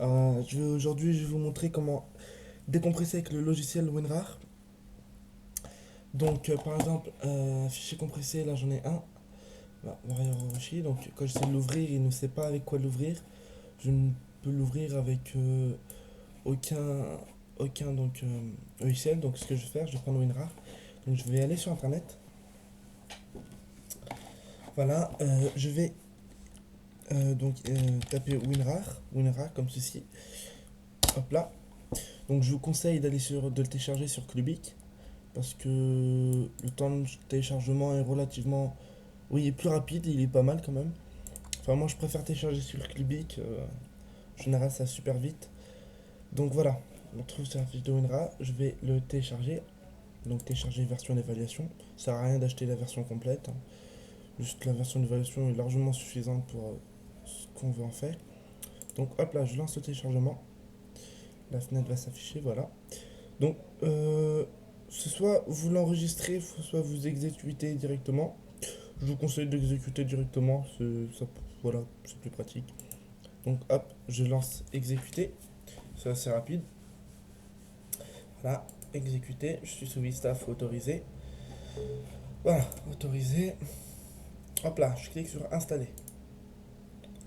Aujourd'hui, je vais vous montrer comment décompresser avec le logiciel WinRAR. Donc, par exemple, un fichier compressé, là j'en ai un. Là, Warrior Orochi. Donc, quand j'essaie de l'ouvrir, il ne sait pas avec quoi l'ouvrir. Je ne peux l'ouvrir avec aucun, logiciel. Donc, ce que je vais faire, je vais prendre WinRAR. Donc, je vais aller sur Internet. Voilà, je vais taper WinRAR comme ceci. Hop là. Donc, je vous conseille de le télécharger sur Clubic, parce que le temps de téléchargement est relativement... Oui, il est plus rapide, il est pas mal quand même. Enfin, moi je préfère télécharger sur Clubic, en général ça va super vite. Donc voilà, on trouve sur la fiche de WinRAR, je vais le télécharger. Donc télécharger version d'évaluation, ça sert à rien d'acheter la version complète, hein. Juste la version d'évaluation est largement suffisante pour ce qu'on veut en faire. Donc hop là, je lance le téléchargement, la fenêtre va s'afficher, voilà. Donc, ce soit vous l'enregistrez, soit vous exécutez directement. Je vous conseille d'exécuter directement, voilà, c'est plus pratique. Donc hop, je lance exécuter, c'est assez rapide. Voilà, exécuter, je suis sous Vista, faut autoriser. Voilà, autoriser. Hop là, je clique sur installer.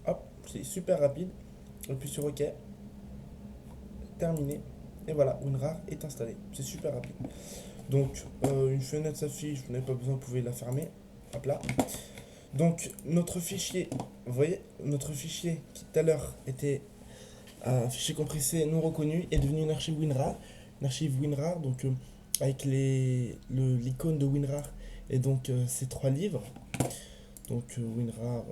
Hop, c'est super rapide. Appuie sur OK, terminé. Et voilà, WinRAR est installé. C'est super rapide. Donc, une fenêtre s'affiche, vous n'avez pas besoin, vous pouvez la fermer. Hop là. Donc, notre fichier, vous voyez, notre fichier qui tout à l'heure était un fichier compressé non reconnu est devenu une archive WinRAR. Une archive WinRAR, donc avec l'icône de WinRAR et donc ces trois livres. Donc WinRAR,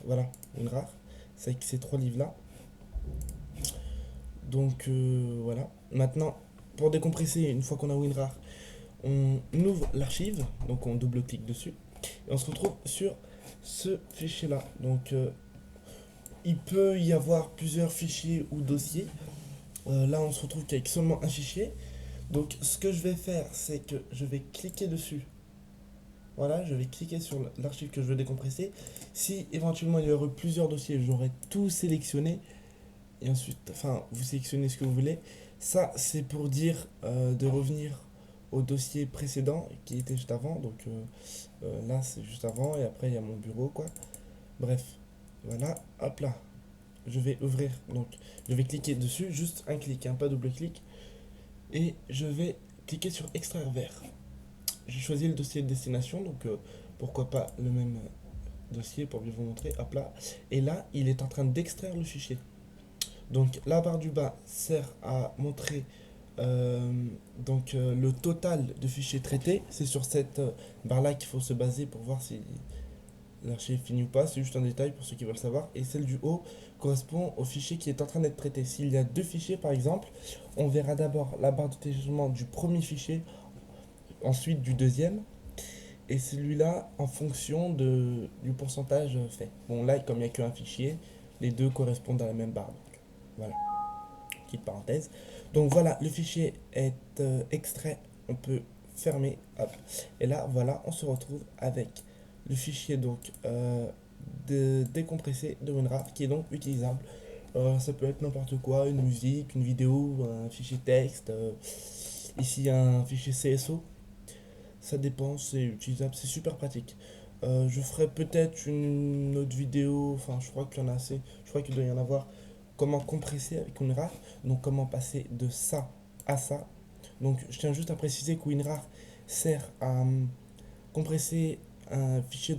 voilà, WinRAR, c'est avec ces trois livres-là. Donc voilà. Maintenant, pour décompresser, une fois qu'on a WinRAR, on ouvre l'archive, donc on double-clique dessus, et on se retrouve sur ce fichier-là. Donc il peut y avoir plusieurs fichiers ou dossiers. Là, on se retrouve qu'avec seulement un fichier. Donc, ce que je vais faire, c'est que je vais cliquer dessus. Voilà, je vais cliquer sur l'archive que je veux décompresser. Si éventuellement il y aurait plusieurs dossiers, j'aurais tout sélectionné. Et ensuite, enfin, vous sélectionnez ce que vous voulez. Ça, c'est pour dire de revenir au dossier précédent qui était juste avant. Donc là, c'est juste avant. Et après, il y a mon bureau, quoi. Bref, voilà, hop là. Je vais ouvrir, donc je vais cliquer dessus, juste un clic, hein, pas double clic. Et je vais cliquer sur extraire vers. J'ai choisi le dossier de destination, donc pourquoi pas le même dossier pour bien vous montrer. Hop là. Et là, il est en train d'extraire le fichier. Donc la barre du bas sert à montrer le total de fichiers traités. C'est sur cette barre là qu'il faut se baser pour voir si l'archive est fini ou pas. C'est juste un détail pour ceux qui veulent savoir. Et celle du haut correspond au fichier qui est en train d'être traité. S'il y a deux fichiers par exemple, on verra d'abord la barre de téléchargement du premier fichier, ensuite du deuxième, et celui-là en fonction du pourcentage fait. Bon là, comme il n'y a qu'un fichier, les deux correspondent à la même barre. Donc, voilà, petite parenthèse. Donc voilà, le fichier est extrait, on peut fermer, hop. Et là, voilà, on se retrouve avec le fichier donc décompressé de WinRAR qui est donc utilisable. Ça peut être n'importe quoi, une musique, une vidéo, un fichier texte, ici un fichier CSO. Ça dépend, c'est utilisable, c'est super pratique. Je ferai peut-être une autre vidéo, enfin je crois qu'il y en a assez, je crois qu'il doit y en avoir. Comment compresser avec WinRAR, donc comment passer de ça à ça. Donc je tiens juste à préciser que WinRAR sert à compresser un fichier,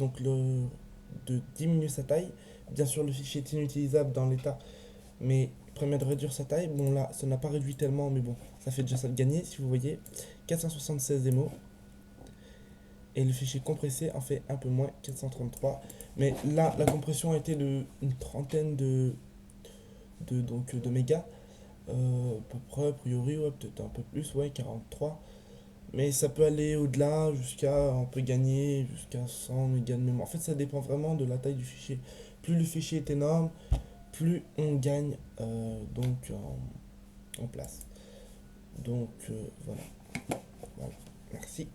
de diminuer sa taille. Bien sûr le fichier est inutilisable dans l'état, mais il permet de réduire sa taille. Bon là, ça n'a pas réduit tellement, mais bon, ça fait déjà ça de gagner, si vous voyez. 476 MO, et le fichier compressé en fait un peu moins, 433. Mais là, la compression a été de une trentaine de mégas, à peu près, a priori, ouais, peut-être un peu plus, ouais, 43. Mais ça peut aller au-delà, on peut gagner jusqu'à 100 mégas de mémoire. En fait, ça dépend vraiment de la taille du fichier. Plus le fichier est énorme, plus on gagne en place. Donc voilà, voilà. Merci.